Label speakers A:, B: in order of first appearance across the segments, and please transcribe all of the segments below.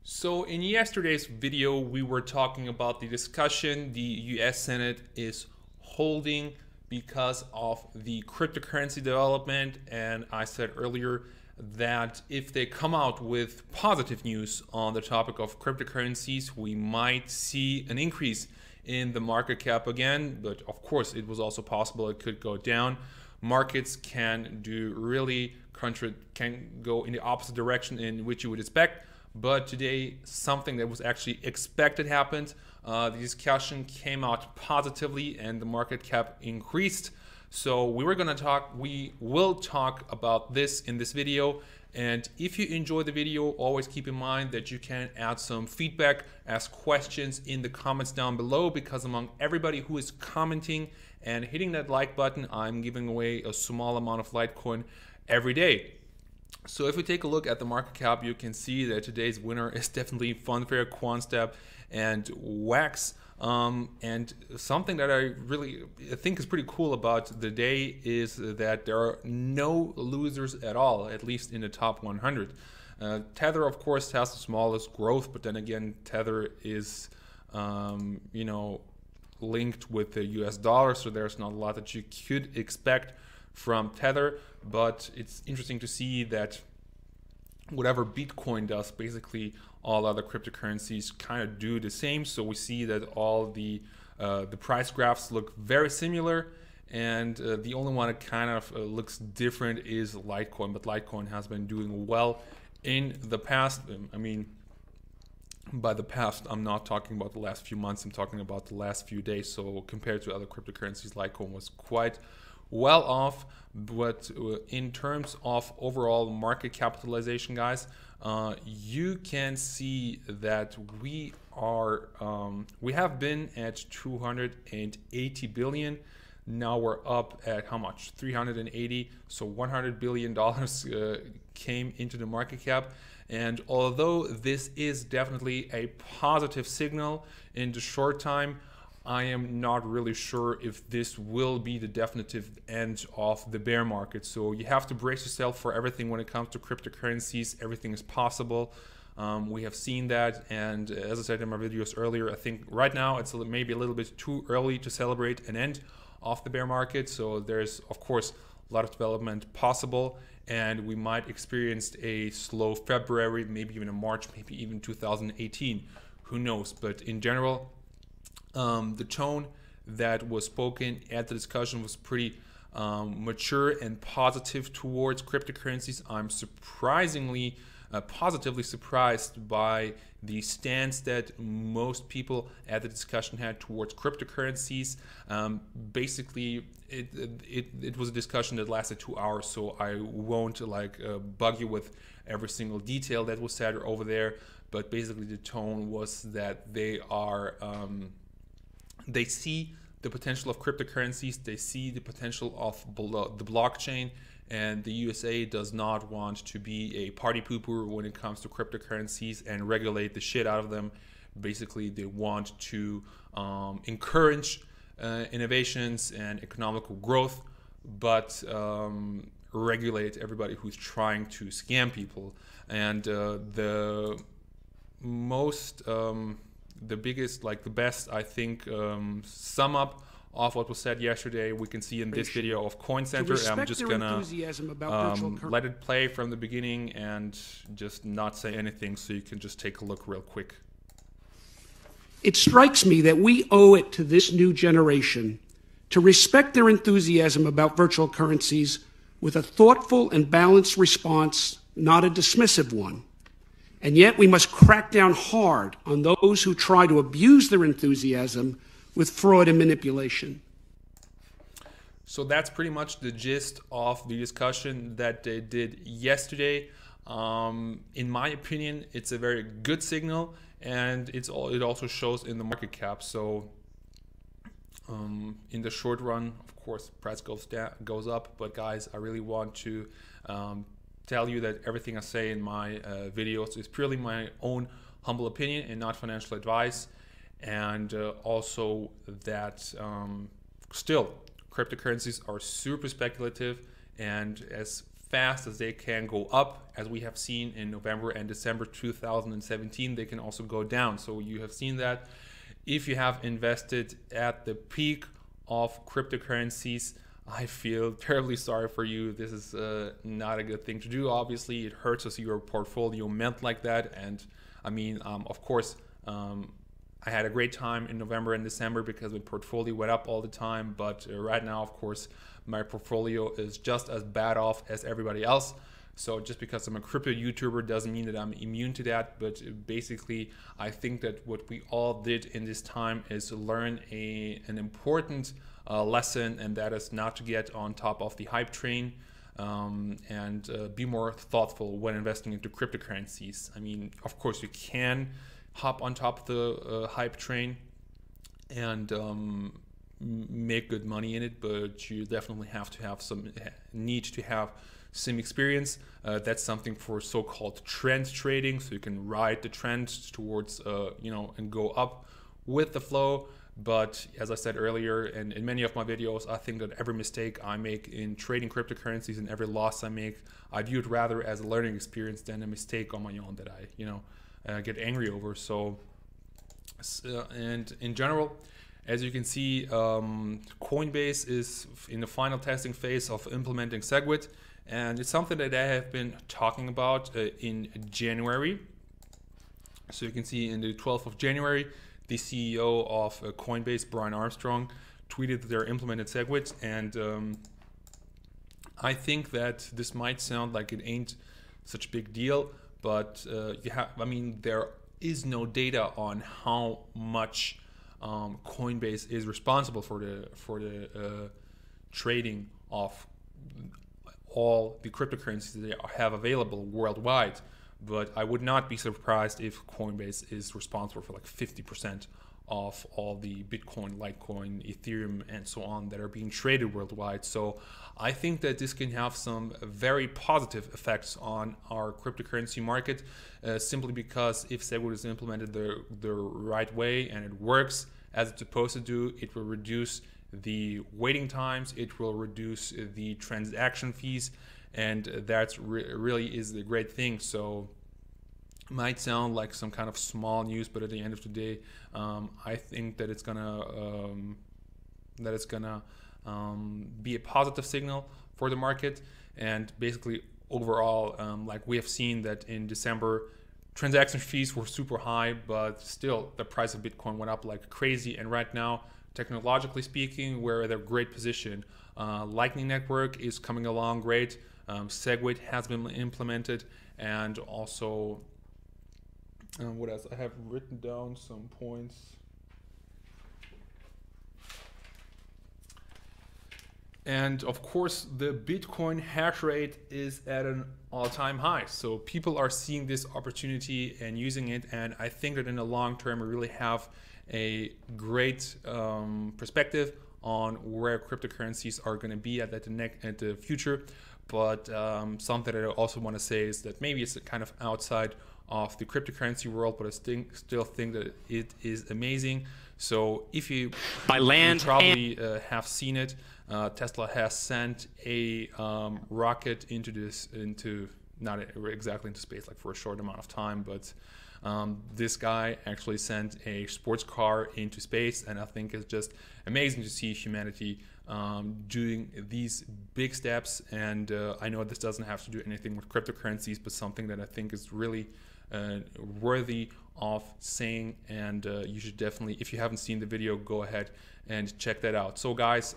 A: So in yesterday's video, we were talking about the discussion the US Senate is holding because of the cryptocurrency development. And I said earlier that if they come out with positive news on the topic of cryptocurrencies, we might see an increase in the market cap again. But of course, it was also possible it could go down. Markets can go in the opposite direction in which you would expect. But today, something that was actually expected happened. The discussion came out positively and the market cap increased. So we will talk about this in this video. And if you enjoy the video, always keep in mind that you can add some feedback, ask questions in the comments down below, because among everybody who is commenting and hitting that like button, I'm giving away a small amount of Litecoin every day. So if we take a look at the market cap, you can see that today's winner is definitely Funfair, Quantstep, and Wax. And something that I think is pretty cool about the day is that there are no losers at all, at least in the top 100. Tether, of course, has the smallest growth, but then again, Tether is, linked with the US dollar, so there's not a lot that you could expect from Tether. But it's interesting to see that whatever Bitcoin does, basically all other cryptocurrencies kind of do the same. So we see that all the price graphs look very similar, and the only one that kind of looks different is Litecoin. But Litecoin has been doing well in the past. I mean, by the past, I'm not talking about the last few months, I'm talking about the last few days. So compared to other cryptocurrencies, Litecoin was quite well off. But in terms of overall market capitalization, guys, you can see that we have been at 280 billion. Now we're up at how much? 380. So $100 billion came into the market cap. And although this is definitely a positive signal in the short time, I am not really sure if this will be the definitive end of the bear market. So you have to brace yourself for everything when it comes to cryptocurrencies. Everything is possible. We have seen that. And as I said in my videos earlier, I think right now it's maybe a little bit too early to celebrate an end of the bear market. So there's, of course, a lot of development possible. And we might experience a slow February, maybe even a March, maybe even 2018. Who knows? But in general, the tone that was spoken at the discussion was pretty mature and positive towards cryptocurrencies. I'm surprisingly positively surprised by the stance that most people at the discussion had towards cryptocurrencies. Basically, it was a discussion that lasted 2 hours, so I won't bug you with every single detail that was said over there. But basically, the tone was that they see the potential of cryptocurrencies, they see the potential of the blockchain, and the USA does not want to be a party pooper when it comes to cryptocurrencies and regulate the shit out of them. Basically, they want to encourage innovations and economical growth, but regulate everybody who's trying to scam people. And the best, I think, sum up of what was said yesterday, we can see in this video of Coin Center. I'm just gonna let it play from the beginning and just not say anything, so you can just take a look real quick.
B: It strikes me that we owe it to this new generation to respect their enthusiasm about virtual currencies with a thoughtful and balanced response, not a dismissive one. And yet we must crack down hard on those who try to abuse their enthusiasm with fraud and manipulation.
A: So that's pretty much the gist of the discussion that they did yesterday. In my opinion, it's a very good signal, and it also shows in the market cap. So in the short run, of course, price goes up. But guys, I really want to tell you that everything I say in my videos is purely my own humble opinion and not financial advice. And also that still cryptocurrencies are super speculative, and as fast as they can go up, as we have seen in November and December 2017, they can also go down. So you have seen that. If you have invested at the peak of cryptocurrencies, I feel terribly sorry for you. This is not a good thing to do. Obviously, it hurts to see your portfolio melt like that. And I mean, of course, I had a great time in November and December because my portfolio went up all the time. But right now, of course, my portfolio is just as bad off as everybody else. So just because I'm a crypto YouTuber doesn't mean that I'm immune to that. But basically, I think that what we all did in this time is learn an important lesson, and that is not to get on top of the hype train and be more thoughtful when investing into cryptocurrencies. I mean, of course, you can hop on top of the hype train and make good money in it, but you definitely have to have need to have some experience. That's something for so-called trend trading, so you can ride the trend towards and go up with the flow. But as I said earlier, and in many of my videos, I think that every mistake I make in trading cryptocurrencies and every loss I make, I view it rather as a learning experience than a mistake on my own that I get angry over. So and in general, as you can see, Coinbase is in the final testing phase of implementing segways, and it's something that I have been talking about in January. So you can see in the 12th of January, the CEO of Coinbase, Brian Armstrong, tweeted that they're implemented segways, and I think that this might sound like it ain't such a big deal, but there is no data on how much Coinbase is responsible for the trading of all the cryptocurrencies that they have available worldwide. But I would not be surprised if Coinbase is responsible for like 50% of all the Bitcoin, Litecoin, Ethereum, and so on that are being traded worldwide. So I think that this can have some very positive effects on our cryptocurrency market, simply because if Segway is implemented the right way and it works as it's supposed to do, it will reduce the waiting times, it will reduce the transaction fees, and that's really is the great thing. So it might sound like some kind of small news, but at the end of the day, I think that it's gonna be a positive signal for the market. And basically overall, like we have seen that in December, transaction fees were super high, but still the price of Bitcoin went up like crazy. And right now, technologically speaking, we're at a great position. Lightning Network is coming along great. Segway has been implemented, and also what else? I have written down some points. And of course, the Bitcoin hash rate is at an all-time high. So people are seeing this opportunity and using it. And I think that in the long term, we really have a great perspective on where cryptocurrencies are going to be at the future. But something that I also want to say is that maybe it's kind of outside of the cryptocurrency world, but I still think that it is amazing. So if you probably have seen it, Tesla has sent a rocket into not exactly into space, like for a short amount of time, but this guy actually sent a sports car into space, and I think it's just amazing to see humanity doing these big steps. And I know this doesn't have to do anything with cryptocurrencies, but something that I think is really worthy of saying, and you should definitely, if you haven't seen the video, go ahead and check that out. So guys,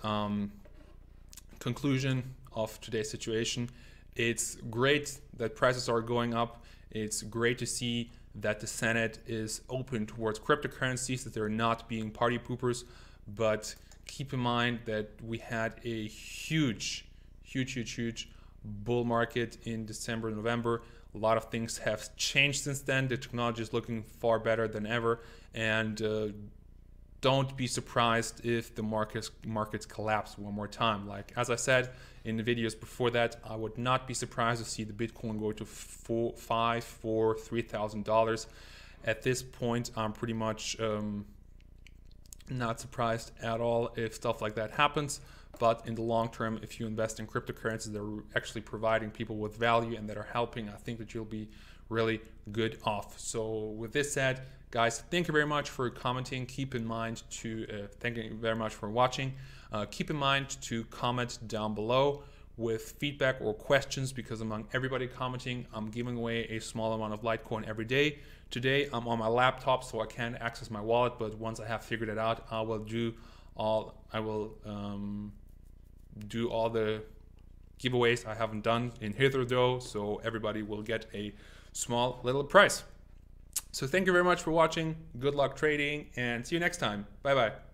A: conclusion of today's situation, it's great that prices are going up. It's great to see that the Senate is open towards cryptocurrencies, that they're not being party poopers. But keep in mind that we had a huge bull market in December, November. A lot of things have changed since then. The technology is looking far better than ever, and don't be surprised if the markets collapse one more time. Like as I said in the videos before that, I would not be surprised to see the Bitcoin go to $3,000. At this point, I'm pretty much not surprised at all if stuff like that happens. But in the long term, if you invest in cryptocurrencies that are actually providing people with value and that are helping, I think that you'll be really good off. So with this said, guys, thank you very much for commenting. Keep in mind to, thank you very much for watching. Keep in mind to comment down below with feedback or questions, because among everybody commenting, I'm giving away a small amount of Litecoin every day. Today, I'm on my laptop, so I can't access my wallet, but once I have figured it out, I will do all the giveaways I haven't done in hitherto, so everybody will get a small little prize. So thank you very much for watching. Good luck trading, and see you next time. Bye bye.